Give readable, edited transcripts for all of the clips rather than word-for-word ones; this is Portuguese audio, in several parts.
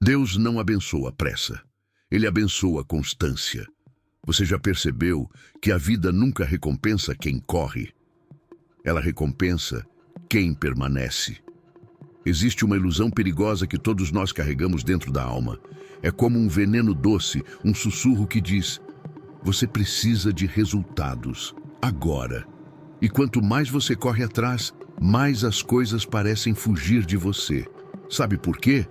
Deus não abençoa pressa. Ele abençoa constância. Você já percebeu que a vida nunca recompensa quem corre? Ela recompensa quem permanece. Existe uma ilusão perigosa que todos nós carregamos dentro da alma. É como um veneno doce, um sussurro que diz: você precisa de resultados, agora. E quanto mais você corre atrás, mais as coisas parecem fugir de você. Sabe por quê?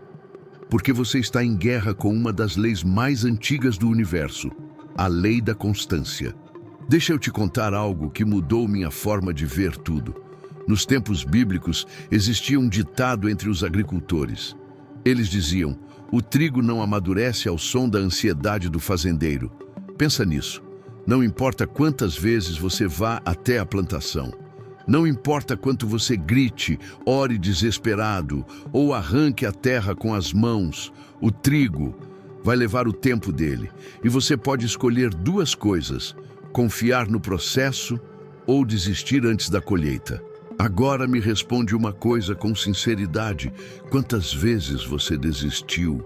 Porque você está em guerra com uma das leis mais antigas do universo, a lei da constância. Deixa eu te contar algo que mudou minha forma de ver tudo. Nos tempos bíblicos, existia um ditado entre os agricultores. Eles diziam: o trigo não amadurece ao som da ansiedade do fazendeiro. Pensa nisso. Não importa quantas vezes você vá até a plantação. Não importa quanto você grite, ore desesperado ou arranque a terra com as mãos, o trigo vai levar o tempo dele. E você pode escolher duas coisas: confiar no processo ou desistir antes da colheita. Agora me responde uma coisa com sinceridade: quantas vezes você desistiu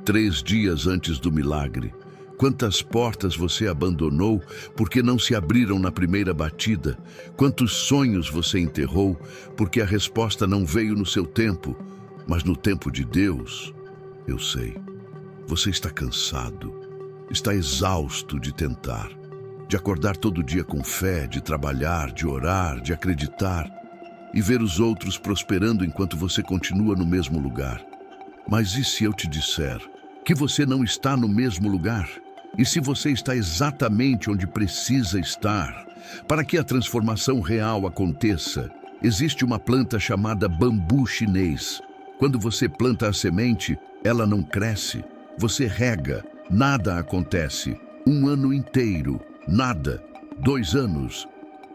3 dias antes do milagre? Quantas portas você abandonou porque não se abriram na primeira batida? Quantos sonhos você enterrou porque a resposta não veio no seu tempo? Mas no tempo de Deus, eu sei. Você está cansado, está exausto de tentar, de acordar todo dia com fé, de trabalhar, de orar, de acreditar e ver os outros prosperando enquanto você continua no mesmo lugar. Mas e se eu te disser que você não está no mesmo lugar? E se você está exatamente onde precisa estar? Para que a transformação real aconteça, existe uma planta chamada bambu chinês. Quando você planta a semente, ela não cresce. Você rega, nada acontece. 1 ano inteiro, nada. 2 anos,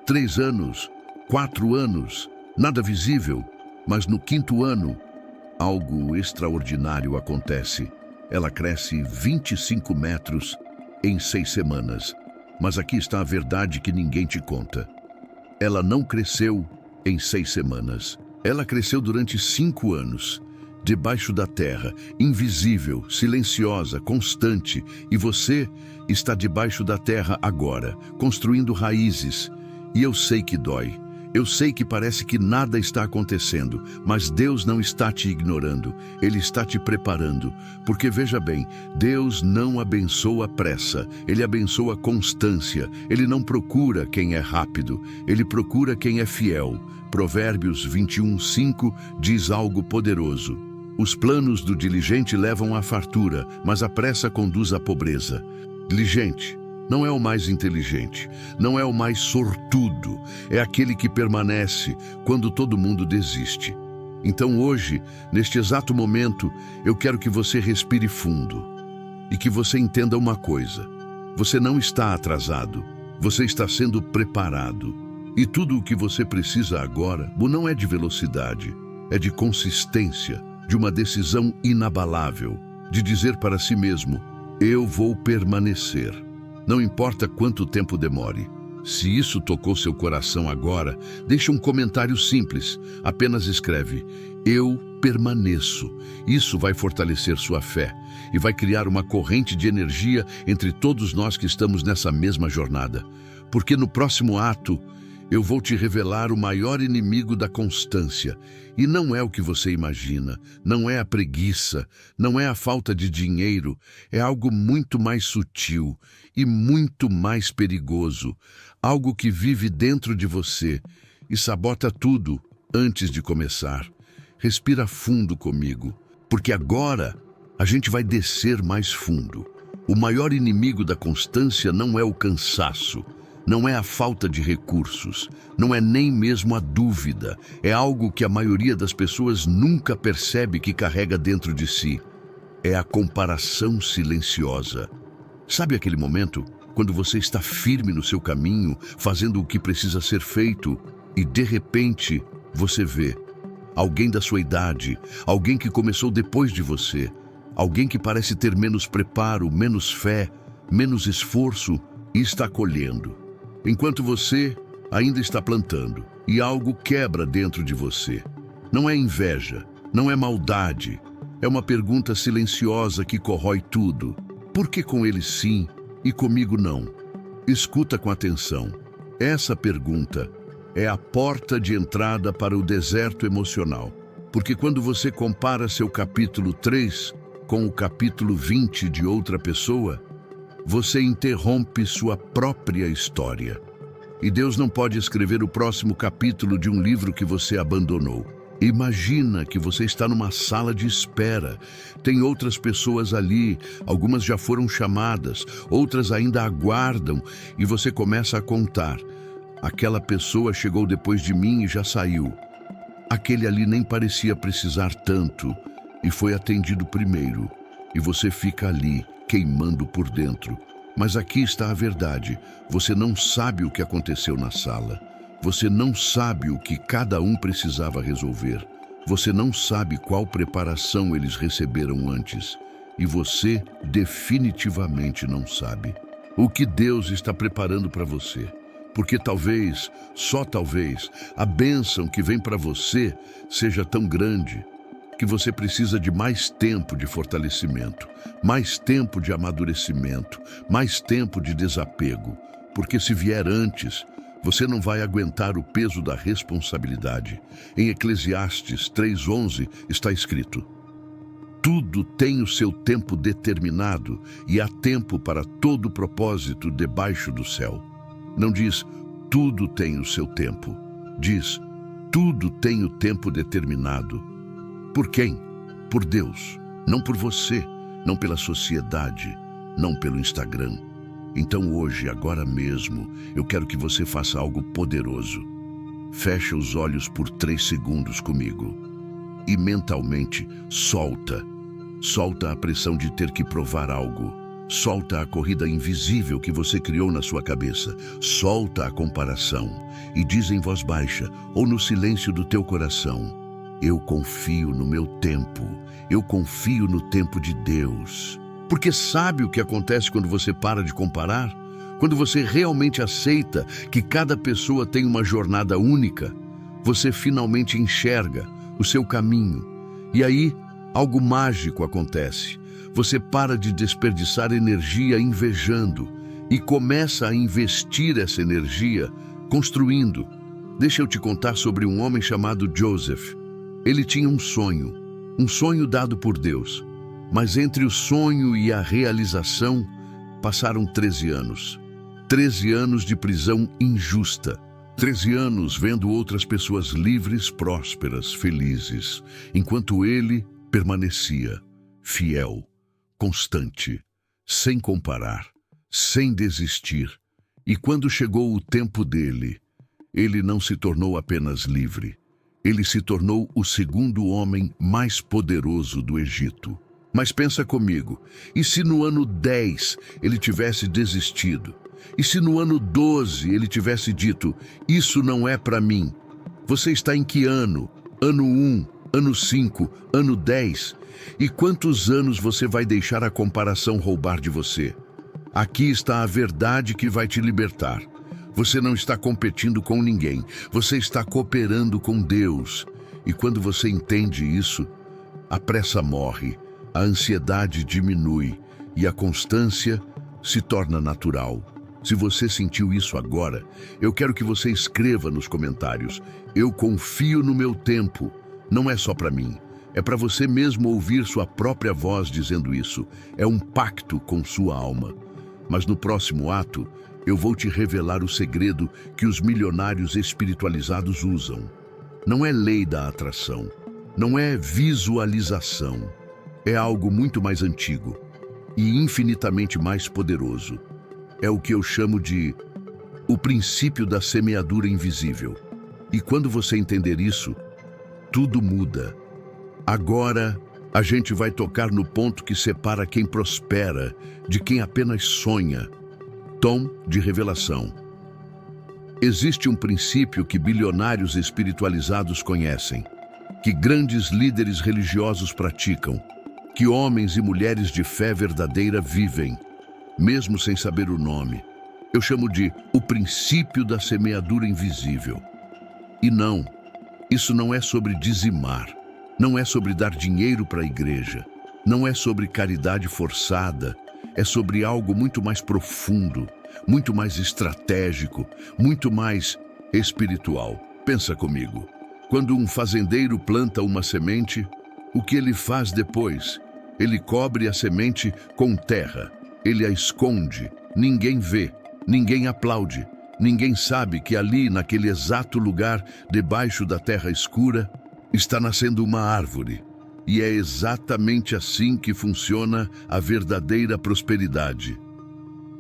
3 anos, 4 anos, nada visível. Mas no 5º ano, algo extraordinário acontece. Ela cresce 25 metros em 6 semanas. Mas aqui está a verdade que ninguém te conta. Ela não cresceu em 6 semanas. Ela cresceu durante 5 anos, debaixo da terra, invisível, silenciosa, constante. E você está debaixo da terra agora, construindo raízes. E eu sei que dói. Eu sei que parece que nada está acontecendo, mas Deus não está te ignorando. Ele está te preparando. Porque veja bem, Deus não abençoa pressa. Ele abençoa constância. Ele não procura quem é rápido. Ele procura quem é fiel. Provérbios 21:5 diz algo poderoso: os planos do diligente levam à fartura, mas a pressa conduz à pobreza. Diligente não é o mais inteligente, não é o mais sortudo, é aquele que permanece quando todo mundo desiste. Então hoje, neste exato momento, eu quero que você respire fundo e que você entenda uma coisa: você não está atrasado, você está sendo preparado. E tudo o que você precisa agora não é de velocidade, é de consistência, de uma decisão inabalável, de dizer para si mesmo: eu vou permanecer. Não importa quanto tempo demore. Se isso tocou seu coração agora, deixe um comentário simples. Apenas escreve: eu permaneço. Isso vai fortalecer sua fé e vai criar uma corrente de energia entre todos nós que estamos nessa mesma jornada. Porque no próximo ato, eu vou te revelar o maior inimigo da constância. E não é o que você imagina, não é a preguiça, não é a falta de dinheiro, é algo muito mais sutil e muito mais perigoso. Algo que vive dentro de você e sabota tudo antes de começar. Respira fundo comigo, porque agora a gente vai descer mais fundo. O maior inimigo da constância não é o cansaço. Não é a falta de recursos, não é nem mesmo a dúvida. É algo que a maioria das pessoas nunca percebe que carrega dentro de si. É a comparação silenciosa. Sabe aquele momento quando você está firme no seu caminho, fazendo o que precisa ser feito, e de repente você vê alguém da sua idade, alguém que começou depois de você, alguém que parece ter menos preparo, menos fé, menos esforço e está colhendo, enquanto você ainda está plantando, e algo quebra dentro de você. Não é inveja, não é maldade, É uma pergunta silenciosa que corrói tudo. Por que com ele sim e comigo não? Escuta com atenção. Essa pergunta é a porta de entrada para o deserto emocional. Porque quando você compara seu capítulo 3 com o capítulo 20 de outra pessoa, você interrompe sua própria história. E Deus não pode escrever o próximo capítulo de um livro que você abandonou. Imagina que você está numa sala de espera. Tem outras pessoas ali, algumas já foram chamadas, outras ainda aguardam, e você começa a contar. Aquela pessoa chegou depois de mim e já saiu. Aquele ali nem parecia precisar tanto e foi atendido primeiro. E você fica ali, queimando por dentro. Mas aqui está a verdade. Você não sabe o que aconteceu na sala. Você não sabe o que cada um precisava resolver. Você não sabe qual preparação eles receberam antes. E você definitivamente não sabe o que Deus está preparando para você. Porque talvez, só talvez, a bênção que vem para você seja tão grande que você precisa de mais tempo de fortalecimento, mais tempo de amadurecimento, mais tempo de desapego. Porque se vier antes, você não vai aguentar o peso da responsabilidade. Em Eclesiastes 3:11 está escrito: tudo tem o seu tempo determinado e há tempo para todo propósito debaixo do céu. Não diz, tudo tem o seu tempo. Diz, tudo tem o tempo determinado. Por quem? Por Deus. Não por você, não pela sociedade, não pelo Instagram. Então hoje, agora mesmo, eu quero que você faça algo poderoso. Feche os olhos por 3 segundos comigo. E mentalmente, solta. Solta a pressão de ter que provar algo. Solta a corrida invisível que você criou na sua cabeça. Solta a comparação. E diz em voz baixa, ou no silêncio do teu coração, eu confio no meu tempo. Eu confio no tempo de Deus. Porque sabe o que acontece quando você para de comparar? Quando você realmente aceita que cada pessoa tem uma jornada única, você finalmente enxerga o seu caminho. E aí, algo mágico acontece. Você para de desperdiçar energia invejando e começa a investir essa energia construindo. Deixa eu te contar sobre um homem chamado Joseph. Ele tinha um sonho dado por Deus. Mas entre o sonho e a realização, passaram 13 anos. 13 anos de prisão injusta. 13 anos vendo outras pessoas livres, prósperas, felizes, enquanto ele permanecia fiel, constante, sem comparar, sem desistir. E quando chegou o tempo dele, ele não se tornou apenas livre. Ele se tornou o segundo homem mais poderoso do Egito. Mas pensa comigo, e se no ano 10 ele tivesse desistido? E se no ano 12 ele tivesse dito, isso não é para mim? Você está em que ano? Ano 1, ano 5, ano 10? E quantos anos você vai deixar a comparação roubar de você? Aqui está a verdade que vai te libertar. Você não está competindo com ninguém, você está cooperando com Deus. E quando você entende isso, a pressa morre. A ansiedade diminui e a constância se torna natural. Se você sentiu isso agora, eu quero que você escreva nos comentários. Eu confio no meu tempo. Não é só para mim. É para você mesmo ouvir sua própria voz dizendo isso. É um pacto com sua alma. Mas no próximo ato, eu vou te revelar o segredo que os milionários espiritualizados usam. Não é lei da atração. Não é visualização. É algo muito mais antigo e infinitamente mais poderoso. É o que eu chamo de o princípio da semeadura invisível. E quando você entender isso, tudo muda. Agora, a gente vai tocar no ponto que separa quem prospera de quem apenas sonha. Tom de revelação. Existe um princípio que bilionários espiritualizados conhecem, que grandes líderes religiosos praticam, que homens e mulheres de fé verdadeira vivem, mesmo sem saber o nome. Eu chamo de o princípio da semeadura invisível. E não, isso não é sobre dizimar. Não é sobre dar dinheiro para a igreja. Não é sobre caridade forçada. É sobre algo muito mais profundo, muito mais estratégico, muito mais espiritual. Pensa comigo. Quando um fazendeiro planta uma semente, o que ele faz depois? Ele cobre a semente com terra. Ele a esconde. Ninguém vê, ninguém aplaude. Ninguém sabe que ali, naquele exato lugar, debaixo da terra escura, está nascendo uma árvore. E é exatamente assim que funciona a verdadeira prosperidade.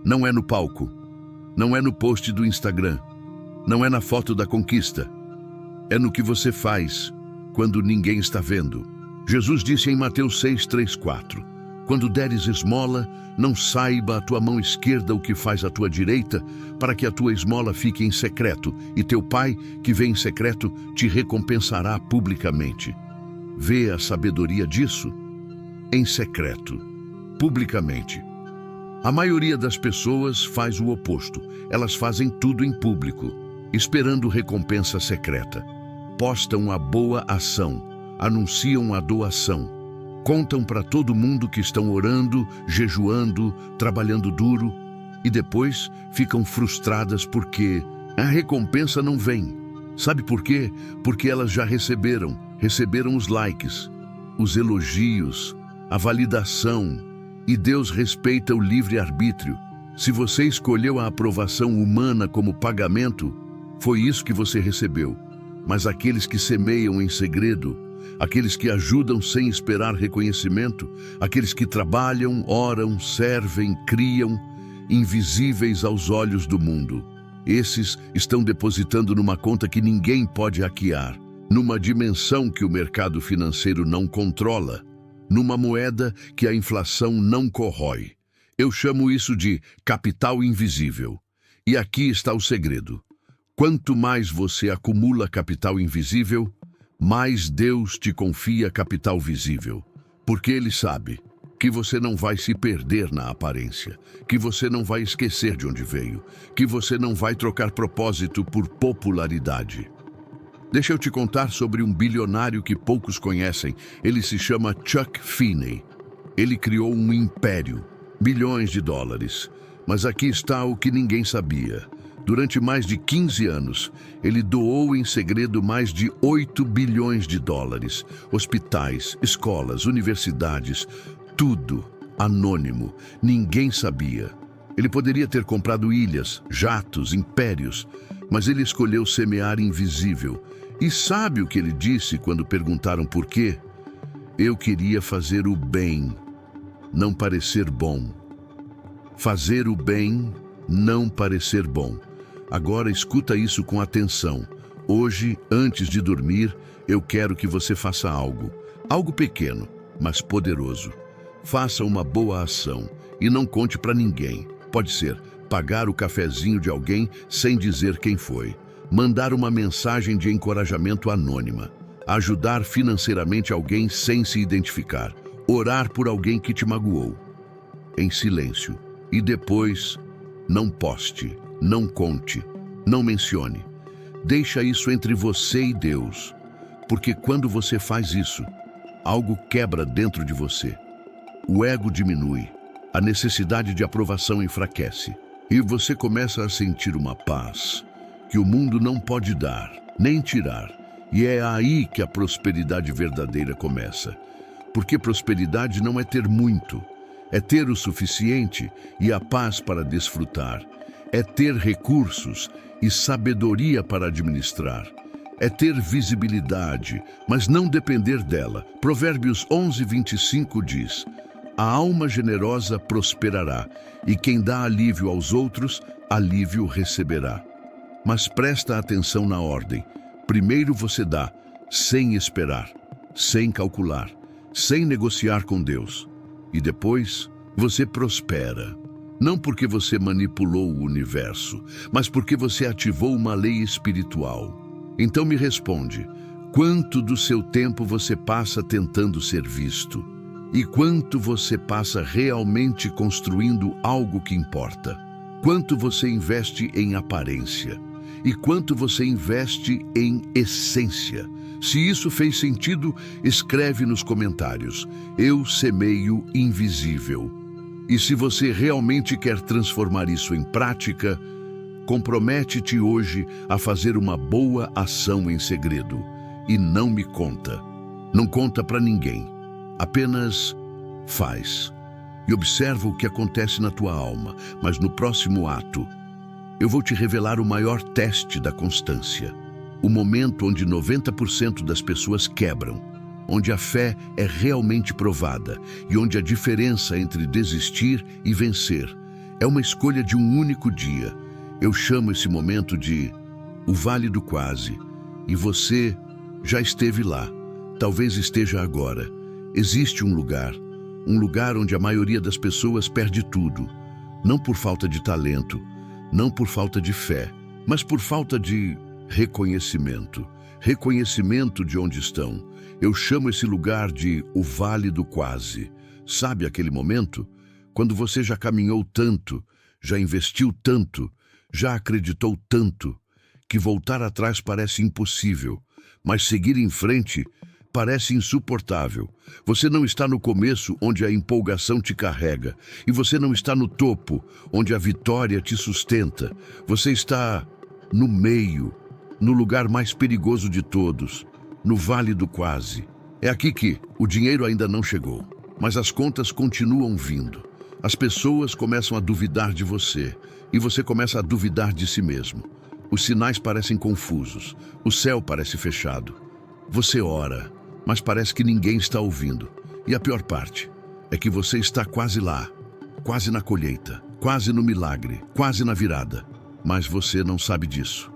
Não é no palco, não é no post do Instagram, não é na foto da conquista. É no que você faz quando ninguém está vendo. Jesus disse em Mateus 6:3-4: quando deres esmola, não saiba a tua mão esquerda o que faz a tua direita, para que a tua esmola fique em secreto, e teu Pai, que vê em secreto, te recompensará publicamente. Vê a sabedoria disso? Em secreto, publicamente. A maioria das pessoas faz o oposto. Elas fazem tudo em público, esperando recompensa secreta. Postam a boa ação, anunciam a doação, contam para todo mundo que estão orando, jejuando, trabalhando duro, e depois ficam frustradas porque a recompensa não vem. Sabe por quê? Porque elas já receberam os likes, os elogios, a validação, e Deus respeita o livre-arbítrio. Se você escolheu a aprovação humana como pagamento, foi isso que você recebeu. Mas aqueles que semeiam em segredo, aqueles que ajudam sem esperar reconhecimento, aqueles que trabalham, oram, servem, criam, invisíveis aos olhos do mundo, esses estão depositando numa conta que ninguém pode hackear, numa dimensão que o mercado financeiro não controla, numa moeda que a inflação não corrói. Eu chamo isso de capital invisível. E aqui está o segredo. Quanto mais você acumula capital invisível, mais Deus te confia capital visível. Porque Ele sabe que você não vai se perder na aparência, que você não vai esquecer de onde veio, que você não vai trocar propósito por popularidade. Deixa eu te contar sobre um bilionário que poucos conhecem. Ele se chama Chuck Finney. Ele criou um império, bilhões de dólares. Mas aqui está o que ninguém sabia. Durante mais de 15 anos, ele doou em segredo mais de 8 bilhões de dólares. Hospitais, escolas, universidades, tudo anônimo. Ninguém sabia. Ele poderia ter comprado ilhas, jatos, impérios, mas ele escolheu semear invisível. E sabe o que ele disse quando perguntaram por quê? Eu queria fazer o bem, não parecer bom. Fazer o bem, não parecer bom. Agora escuta isso com atenção. Hoje, antes de dormir, eu quero que você faça algo pequeno, mas poderoso. Faça uma boa ação e não conte para ninguém. Pode ser pagar o cafezinho de alguém sem dizer quem foi, mandar uma mensagem de encorajamento anônima, ajudar financeiramente alguém sem se identificar, orar por alguém que te magoou, em silêncio. E depois, não poste, não conte, não mencione. Deixa isso entre você e Deus, porque quando você faz isso, algo quebra dentro de você. O ego diminui, a necessidade de aprovação enfraquece, e você começa a sentir uma paz que o mundo não pode dar, nem tirar. E é aí que a prosperidade verdadeira começa. Porque prosperidade não é ter muito, é ter o suficiente e a paz para desfrutar. É ter recursos e sabedoria para administrar. É ter visibilidade, mas não depender dela. Provérbios 11:25 diz: a alma generosa prosperará, e quem dá alívio aos outros, alívio receberá. Mas presta atenção na ordem. Primeiro você dá, sem esperar, sem calcular, sem negociar com Deus. E depois você prospera. Não porque você manipulou o universo, mas porque você ativou uma lei espiritual. Então me responde, quanto do seu tempo você passa tentando ser visto? E quanto você passa realmente construindo algo que importa? Quanto você investe em aparência? E quanto você investe em essência? Se isso fez sentido, escreve nos comentários. Eu semeio invisível. E se você realmente quer transformar isso em prática, compromete-te hoje a fazer uma boa ação em segredo. E não me conta. Não conta para ninguém. Apenas faz. E observa o que acontece na tua alma. Mas no próximo ato, eu vou te revelar o maior teste da constância. O momento onde 90% das pessoas quebram, onde a fé é realmente provada e onde a diferença entre desistir e vencer é uma escolha de um único dia. Eu chamo esse momento de o Vale do Quase. E você já esteve lá, talvez esteja agora. Existe um lugar onde a maioria das pessoas perde tudo, não por falta de talento, não por falta de fé, mas por falta de reconhecimento. Reconhecimento de onde estão. Eu chamo esse lugar de o Vale do Quase. Sabe aquele momento? Quando você já caminhou tanto, já investiu tanto, já acreditou tanto, que voltar atrás parece impossível, mas seguir em frente parece insuportável. Você não está no começo, onde a empolgação te carrega, e você não está no topo, onde a vitória te sustenta. Você está no meio, no lugar mais perigoso de todos, no Vale do Quase. É aqui que o dinheiro ainda não chegou, mas as contas continuam vindo. As pessoas começam a duvidar de você, e você começa a duvidar de si mesmo. Os sinais parecem confusos, o céu parece fechado. Você ora, mas parece que ninguém está ouvindo. E a pior parte é que você está quase lá, quase na colheita, quase no milagre, quase na virada. Mas você não sabe disso.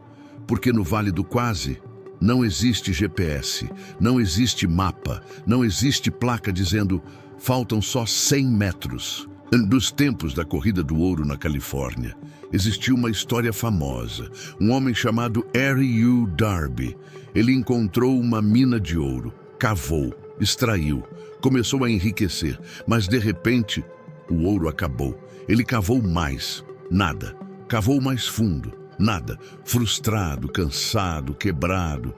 Porque no Vale do Quase não existe GPS, não existe mapa, não existe placa dizendo faltam só 100 metros. Dos tempos da Corrida do Ouro na Califórnia, existiu uma história famosa. Um homem chamado Harry U. Darby. Ele encontrou uma mina de ouro, cavou, extraiu, começou a enriquecer, mas de repente o ouro acabou. Ele cavou mais, nada. Cavou mais fundo, nada. Frustrado, cansado, quebrado,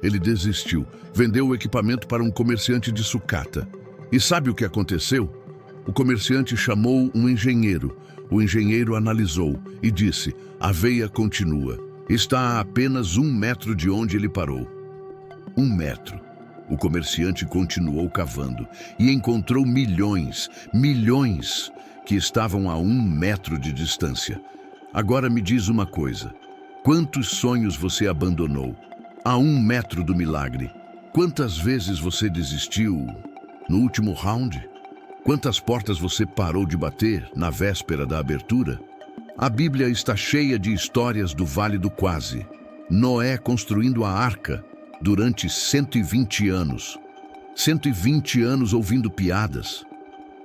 ele desistiu. Vendeu o equipamento para um comerciante de sucata. E sabe o que aconteceu? O comerciante chamou um engenheiro. O engenheiro analisou e disse: a veia continua. Está a apenas 1 metro de onde ele parou. 1 metro. O comerciante continuou cavando e encontrou milhões que estavam a 1 metro de distância. Agora me diz uma coisa. Quantos sonhos você abandonou? A 1 metro do milagre. Quantas vezes você desistiu no último round? Quantas portas você parou de bater na véspera da abertura? A Bíblia está cheia de histórias do Vale do Quase. Noé construindo a arca durante 120 anos. 120 anos ouvindo piadas.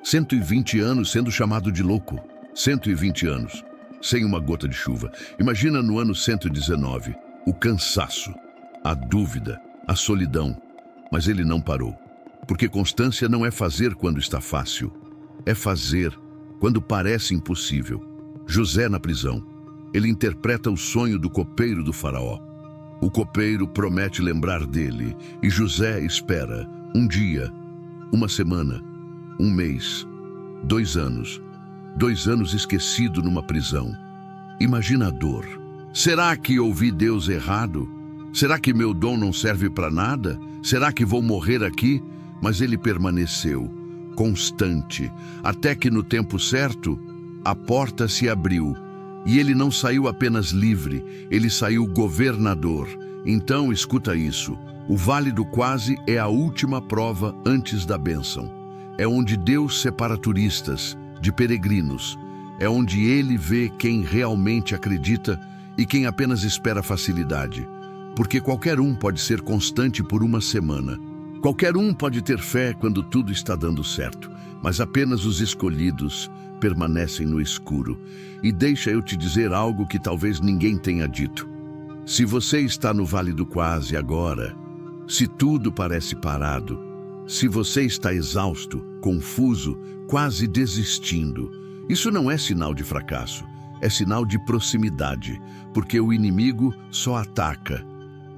120 anos sendo chamado de louco. 120 anos sem uma gota de chuva. Imagina no ano 119, o cansaço, a dúvida, a solidão. Mas ele não parou. Porque constância não é fazer quando está fácil. É fazer quando parece impossível. José na prisão. Ele interpreta o sonho do copeiro do faraó. O copeiro promete lembrar dele e José espera um dia, uma semana, um mês, 2 anos. 2 anos esquecido numa prisão. Imagina a dor. Será que ouvi Deus errado? Será que meu dom não serve para nada? Será que vou morrer aqui? Mas ele permaneceu, constante, até que no tempo certo, a porta se abriu. E ele não saiu apenas livre, ele saiu governador. Então, escuta isso. O Vale do Quase é a última prova antes da bênção. É onde Deus separa turistas de peregrinos. É onde ele vê quem realmente acredita e quem apenas espera facilidade. Porque qualquer um pode ser constante por 1 semana. Qualquer um pode ter fé quando tudo está dando certo. Mas apenas os escolhidos permanecem no escuro. E deixa eu te dizer algo que talvez ninguém tenha dito. Se você está no Vale do Quase agora, se tudo parece parado, se você está exausto, confuso, quase desistindo, isso não é sinal de fracasso, é sinal de proximidade, porque o inimigo só ataca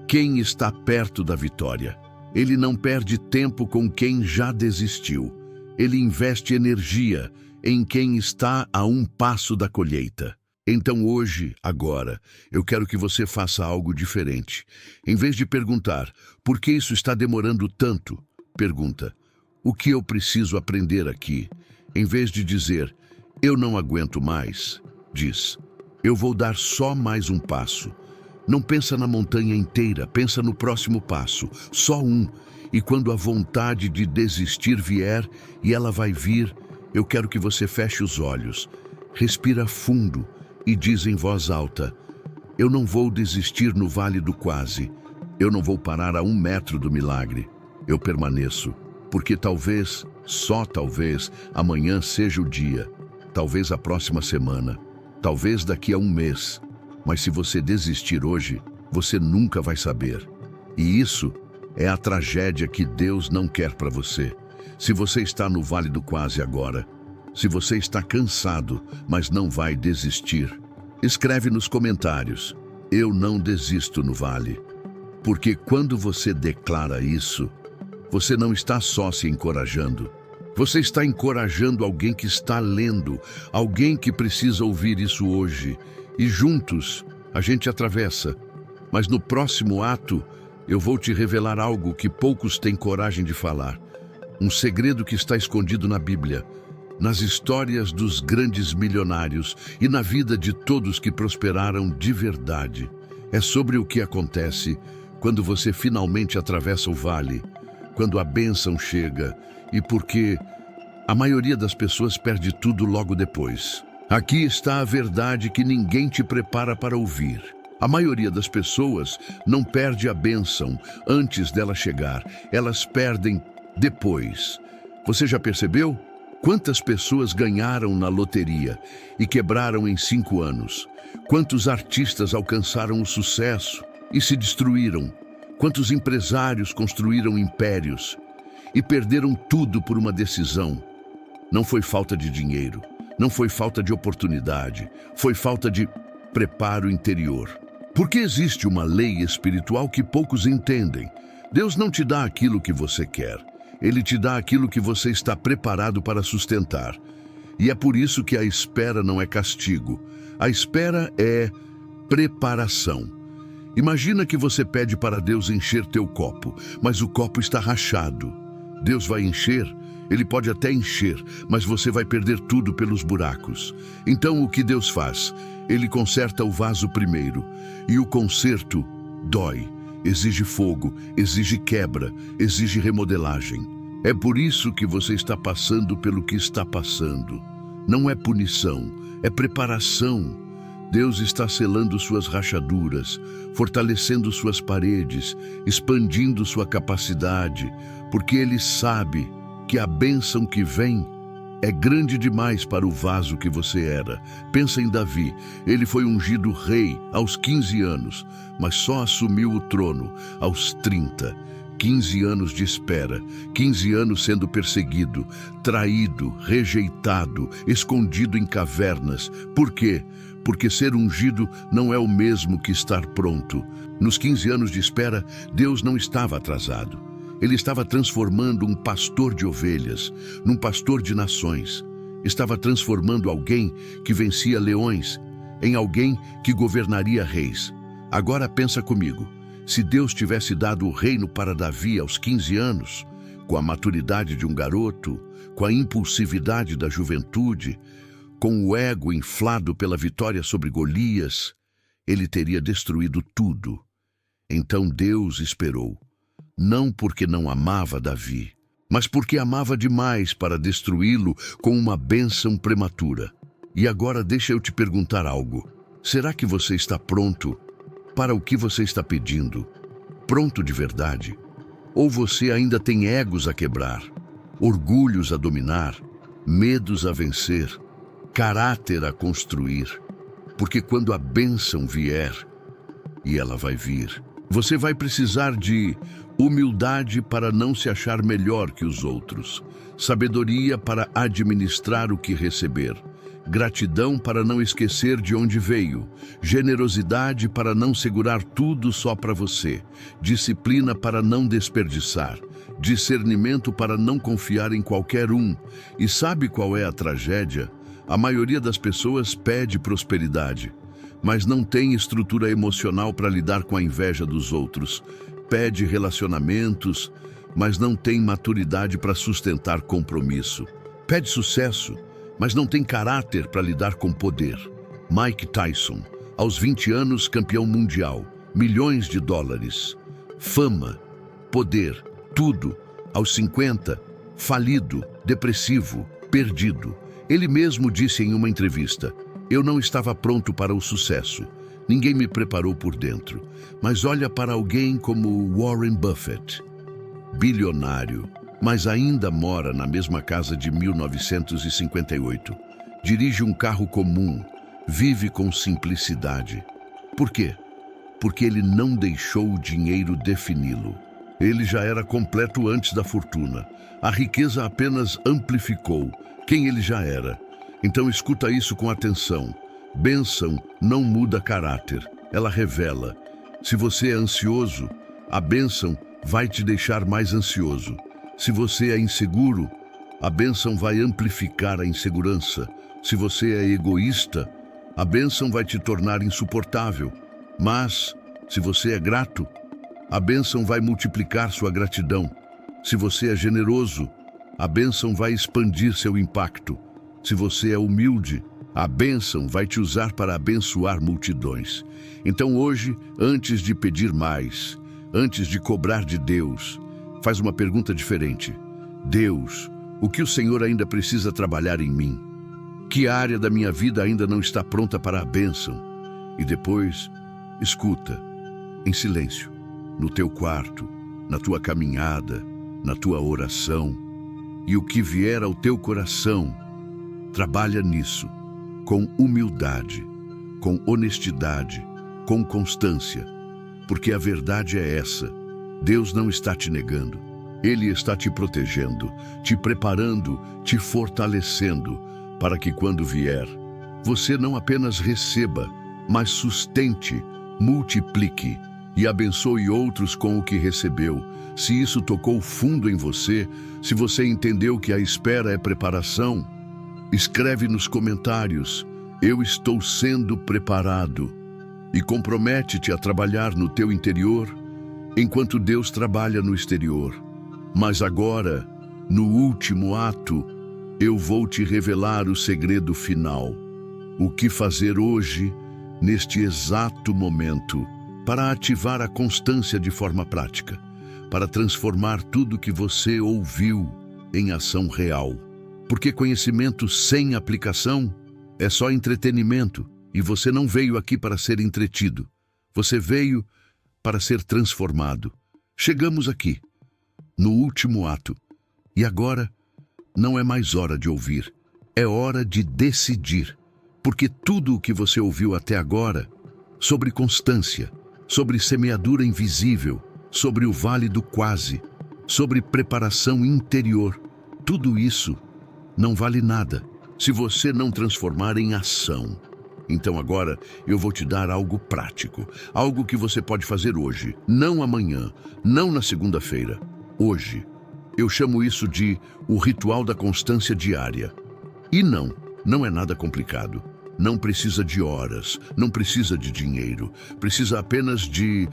quem está perto da vitória. Ele não perde tempo com quem já desistiu. Ele investe energia em quem está a um passo da colheita. Então hoje, agora, eu quero que você faça algo diferente. Em vez de perguntar, por que isso está demorando tanto? Pergunta, o que eu preciso aprender aqui? Em vez de dizer, eu não aguento mais, diz, eu vou dar só mais um passo. Não pensa na montanha inteira, pensa no próximo passo, só um. E quando a vontade de desistir vier, e ela vai vir, eu quero que você feche os olhos, respira fundo e diz em voz alta, eu não vou desistir no vale do quase, eu não vou parar a 1 metro do milagre, eu permaneço, porque talvez, só talvez, amanhã seja o dia, talvez a próxima semana, talvez daqui a 1 mês, mas se você desistir hoje, você nunca vai saber. E isso é a tragédia que Deus não quer para você. Se você está no vale do quase agora, se você está cansado, mas não vai desistir, escreve nos comentários, eu não desisto no vale. Porque quando você declara isso, você não está só se encorajando. Você está encorajando alguém que está lendo, alguém que precisa ouvir isso hoje. E juntos, a gente atravessa. Mas no próximo ato, eu vou te revelar algo que poucos têm coragem de falar. Um segredo que está escondido na Bíblia, nas histórias dos grandes milionários e na vida de todos que prosperaram de verdade. É sobre o que acontece quando você finalmente atravessa o vale, quando a bênção chega e porque a maioria das pessoas perde tudo logo depois. Aqui está a verdade que ninguém te prepara para ouvir. A maioria das pessoas não perde a bênção antes dela chegar, elas perdem depois. Você já percebeu? Quantas pessoas ganharam na loteria e quebraram em 5 anos? Quantos artistas alcançaram o sucesso e se destruíram? Quantos empresários construíram impérios e perderam tudo por uma decisão? Não foi falta de dinheiro, não foi falta de oportunidade, foi falta de preparo interior. Porque existe uma lei espiritual que poucos entendem. Deus não te dá aquilo que você quer. Ele te dá aquilo que você está preparado para sustentar. E é por isso que a espera não é castigo. A espera é preparação. Imagina que você pede para Deus encher teu copo, mas o copo está rachado. Deus vai encher? Ele pode até encher, mas você vai perder tudo pelos buracos. Então o que Deus faz? Ele conserta o vaso primeiro. E o conserto dói. Exige fogo, exige quebra, exige remodelagem. É por isso que você está passando pelo que está passando. Não é punição, é preparação. Deus está selando suas rachaduras, fortalecendo suas paredes, expandindo sua capacidade, porque Ele sabe que a bênção que vem é grande demais para o vaso que você era. Pensa em Davi. Ele foi ungido rei aos 15 anos, mas só assumiu o trono aos 30. 15 anos de espera, 15 anos sendo perseguido, traído, rejeitado, escondido em cavernas. Por quê? Porque ser ungido não é o mesmo que estar pronto. Nos 15 anos de espera, Deus não estava atrasado. Ele estava transformando um pastor de ovelhas num pastor de nações. Estava transformando alguém que vencia leões em alguém que governaria reis. Agora pensa comigo. Se Deus tivesse dado o reino para Davi aos 15 anos, com a maturidade de um garoto, com a impulsividade da juventude, com o ego inflado pela vitória sobre Golias, ele teria destruído tudo. Então Deus esperou. Não porque não amava Davi, mas porque amava demais para destruí-lo com uma bênção prematura. E agora deixa eu te perguntar algo. Será que você está pronto para o que você está pedindo? Pronto de verdade? Ou você ainda tem egos a quebrar, orgulhos a dominar, medos a vencer, caráter a construir? Porque quando a bênção vier, e ela vai vir, você vai precisar de humildade para não se achar melhor que os outros, sabedoria para administrar o que receber, gratidão para não esquecer de onde veio, generosidade para não segurar tudo só para você, disciplina para não desperdiçar, discernimento para não confiar em qualquer um. E sabe qual é a tragédia? A maioria das pessoas pede prosperidade, mas não tem estrutura emocional para lidar com a inveja dos outros. Pede relacionamentos, mas não tem maturidade para sustentar compromisso. Pede sucesso, mas não tem caráter para lidar com poder. Mike Tyson, aos 20 anos, campeão mundial, milhões de dólares, fama, poder, tudo. Aos 50, falido, depressivo, perdido. Ele mesmo disse em uma entrevista: "Eu não estava pronto para o sucesso. Ninguém me preparou por dentro." Mas olha para alguém como Warren Buffett, bilionário, mas ainda mora na mesma casa de 1958. Dirige um carro comum, vive com simplicidade. Por quê? Porque ele não deixou o dinheiro defini-lo. Ele já era completo antes da fortuna. A riqueza apenas amplificou quem ele já era. Então escuta isso com atenção. Bênção não muda caráter, ela revela. Se você é ansioso, a bênção vai te deixar mais ansioso. Se você é inseguro, a bênção vai amplificar a insegurança. Se você é egoísta, a bênção vai te tornar insuportável. Mas, se você é grato, a bênção vai multiplicar sua gratidão. Se você é generoso, a bênção vai expandir seu impacto. Se você é humilde, a bênção vai te usar para abençoar multidões. Então hoje, antes de pedir mais, antes de cobrar de Deus, faz uma pergunta diferente. Deus, o que o Senhor ainda precisa trabalhar em mim? Que área da minha vida ainda não está pronta para a bênção? E depois, escuta, em silêncio, no teu quarto, na tua caminhada, na tua oração. E o que vier ao teu coração, trabalha nisso, com humildade, com honestidade, com constância. Porque a verdade é essa: Deus não está te negando. Ele está te protegendo, te preparando, te fortalecendo, para que quando vier, você não apenas receba, mas sustente, multiplique e abençoe outros com o que recebeu. Se isso tocou fundo em você, se você entendeu que a espera é preparação, escreve nos comentários: "Eu estou sendo preparado", e compromete-te a trabalhar no teu interior, enquanto Deus trabalha no exterior. Mas agora, no último ato, eu vou te revelar o segredo final. O que fazer hoje, neste exato momento, para ativar a constância de forma prática, para transformar tudo que você ouviu em ação real. Porque conhecimento sem aplicação é só entretenimento, e você não veio aqui para ser entretido. Você veio para ser transformado. Chegamos aqui, no último ato, e agora não é mais hora de ouvir, é hora de decidir. Porque tudo o que você ouviu até agora, sobre constância, sobre semeadura invisível, sobre o vale do quase, sobre preparação interior, tudo isso não vale nada se você não transformar em ação. Então agora eu vou te dar algo prático, algo que você pode fazer hoje, não amanhã, não na segunda-feira, hoje. Eu chamo isso de o ritual da constância diária. E não é nada complicado. Não precisa de horas, não precisa de dinheiro, precisa apenas de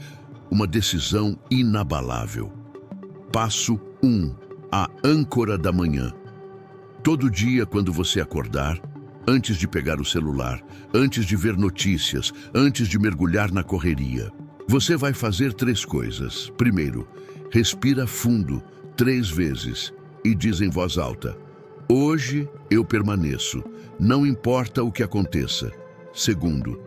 uma decisão inabalável. Passo 1. A âncora da manhã. Todo dia, quando você acordar, antes de pegar o celular, antes de ver notícias, antes de mergulhar na correria, você vai fazer 3 coisas. Primeiro, respira fundo 3 vezes e diz em voz alta: "Hoje eu permaneço, não importa o que aconteça." Segundo,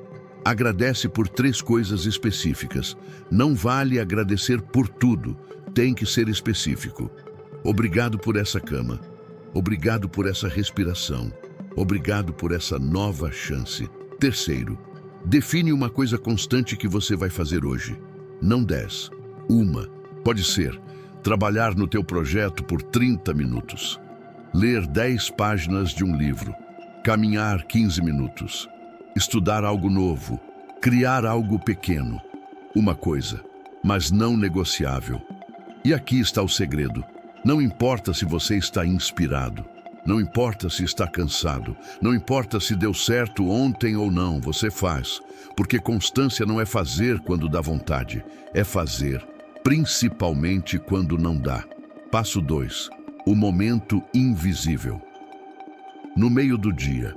agradece por 3 coisas específicas. Não vale agradecer por tudo, tem que ser específico. Obrigado por essa cama. Obrigado por essa respiração. Obrigado por essa nova chance. Terceiro, define uma coisa constante que você vai fazer hoje. Não 10. Uma. Pode ser trabalhar no teu projeto por 30 minutos. Ler 10 páginas de um livro. caminhar 15 minutos, estudar algo novo, criar algo pequeno. Uma coisa, mas não negociável. E aqui está o segredo. Não importa se você está inspirado, não importa se está cansado, não importa se deu certo ontem ou não, você faz. Porque constância não é fazer quando dá vontade, é fazer, principalmente quando não dá. Passo 2. O momento invisível. No meio do dia,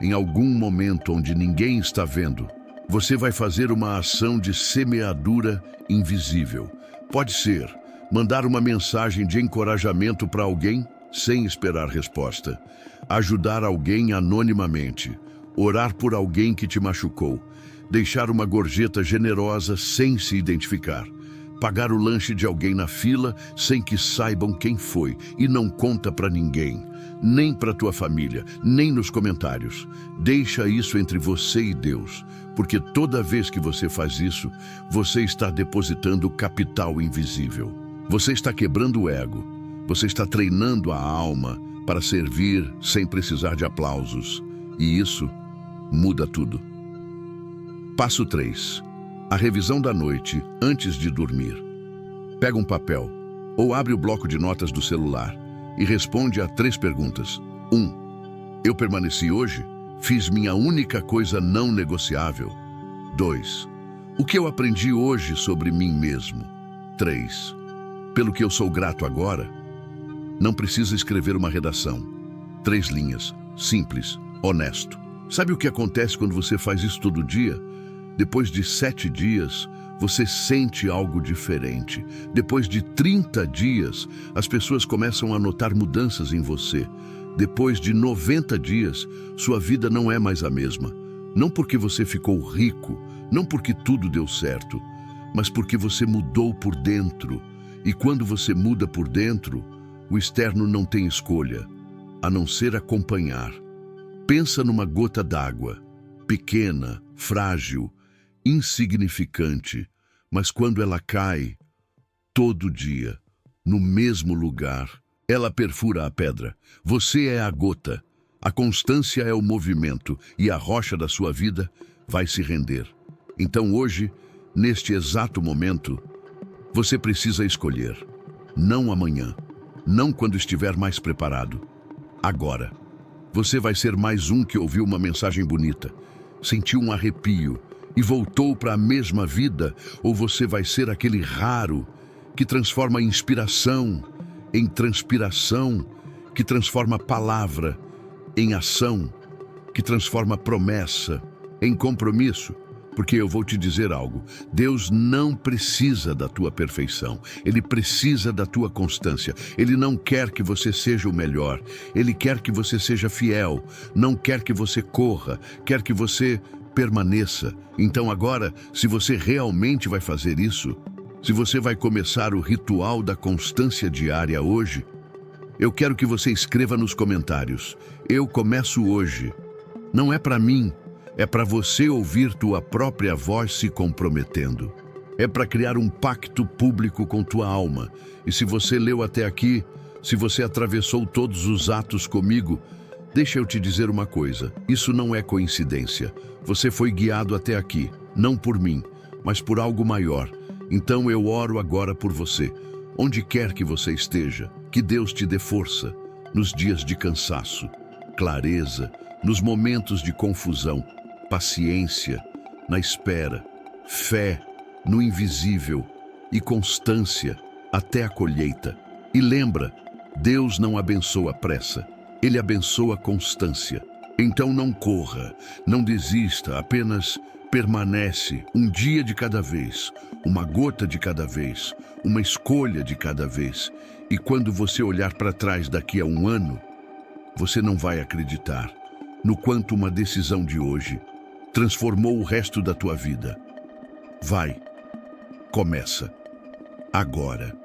em algum momento onde ninguém está vendo, você vai fazer uma ação de semeadura invisível. Pode ser mandar uma mensagem de encorajamento para alguém sem esperar resposta, ajudar alguém anonimamente, orar por alguém que te machucou, deixar uma gorjeta generosa sem se identificar, pagar o lanche de alguém na fila sem que saibam quem foi e não conta para ninguém, nem para tua família, nem nos comentários. Deixa isso entre você e Deus, porque toda vez que você faz isso, você está depositando capital invisível. Você está quebrando o ego, você está treinando a alma para servir sem precisar de aplausos. E isso muda tudo. Passo 3. A revisão da noite antes de dormir. Pega um papel ou abre o bloco de notas do celular e responde a 3 perguntas. 1. Eu permaneci hoje? Fiz minha única coisa não negociável? 2. O que eu aprendi hoje sobre mim mesmo? 3. Pelo que eu sou grato agora? Não precisa escrever uma redação. 3 linhas, simples, honesto. Sabe o que acontece quando você faz isso todo dia? Depois de 7 dias, você sente algo diferente. Depois de 30 dias, as pessoas começam a notar mudanças em você. Depois de 90 dias, sua vida não é mais a mesma. Não porque você ficou rico, não porque tudo deu certo, mas porque você mudou por dentro. E quando você muda por dentro, o externo não tem escolha, a não ser acompanhar. Pensa numa gota d'água, pequena, frágil, insignificante, mas quando ela cai, todo dia, no mesmo lugar, ela perfura a pedra. Você é a gota, a constância é o movimento e a rocha da sua vida vai se render. Então hoje, neste exato momento, você precisa escolher. Não amanhã, não quando estiver mais preparado. Agora. Você vai ser mais um que ouviu uma mensagem bonita, sentiu um arrepio e voltou para a mesma vida, ou você vai ser aquele raro que transforma inspiração em transpiração, que transforma palavra em ação, que transforma promessa em compromisso. Porque eu vou te dizer algo, Deus não precisa da tua perfeição, Ele precisa da tua constância. Ele não quer que você seja o melhor, Ele quer que você seja fiel, não quer que você corra, quer que você permaneça. Então agora, se você realmente vai fazer isso, se você vai começar o ritual da constância diária hoje, eu quero que você escreva nos comentários, eu começo hoje. Não é para mim, é para você ouvir tua própria voz se comprometendo. É para criar um pacto público com tua alma. E se você leu até aqui, se você atravessou todos os atos comigo, deixa eu te dizer uma coisa, isso não é coincidência. Você foi guiado até aqui, não por mim, mas por algo maior. Então eu oro agora por você, onde quer que você esteja, que Deus te dê força nos dias de cansaço, clareza, nos momentos de confusão, paciência, na espera, fé no invisível e constância até a colheita. E lembra, Deus não abençoa pressa, Ele abençoa constância. Então não corra, não desista, apenas permanece um dia de cada vez, uma gota de cada vez, uma escolha de cada vez. E quando você olhar para trás daqui a 1 ano, você não vai acreditar no quanto uma decisão de hoje transformou o resto da tua vida. Vai, começa, agora.